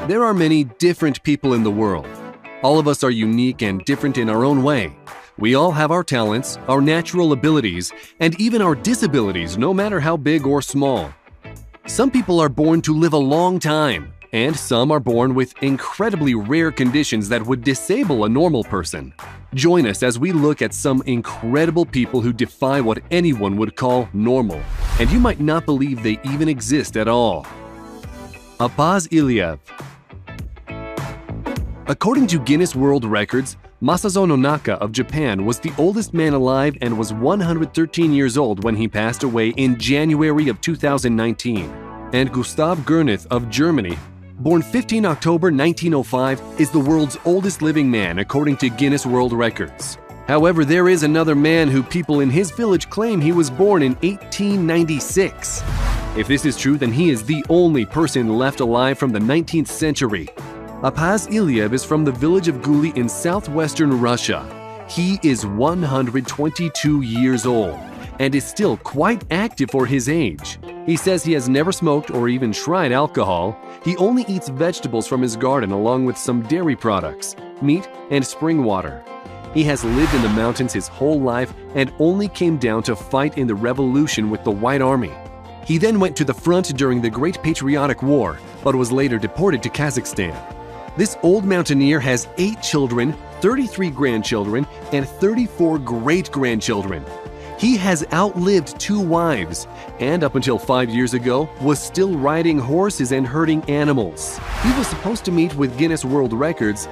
There are many different people in the world. All of us are unique and different in our own way. We all have our talents, our natural abilities, and even our disabilities, no matter how big or small. Some people are born to live a long time, and some are born with incredibly rare conditions that would disable a normal person. Join us as we look at some incredible people who defy what anyone would call normal, and you might not believe they even exist at all. Apaz Iliev. According to Guinness World Records, Masazo Nonaka of Japan was the oldest man alive and was 113 years old when he passed away in January of 2019. And Gustav Gerneth of Germany, born 15 October 1905, is the world's oldest living man according to Guinness World Records. However, there is another man who people in his village claim he was born in 1896. If this is true, then he is the only person left alive from the 19th century. Apaz Iliev is from the village of Guli in southwestern Russia. He is 122 years old and is still quite active for his age. He says he has never smoked or even tried alcohol. He only eats vegetables from his garden along with some dairy products, meat, and spring water. He has lived in the mountains his whole life and only came down to fight in the revolution with the White Army. He then went to the front during the Great Patriotic War, but was later deported to Kazakhstan. This old mountaineer has 8 children, 33 grandchildren, and 34 great-grandchildren. He has outlived 2 wives, and up until 5 years ago, was still riding horses and herding animals. He was supposed to meet with Guinness World Records,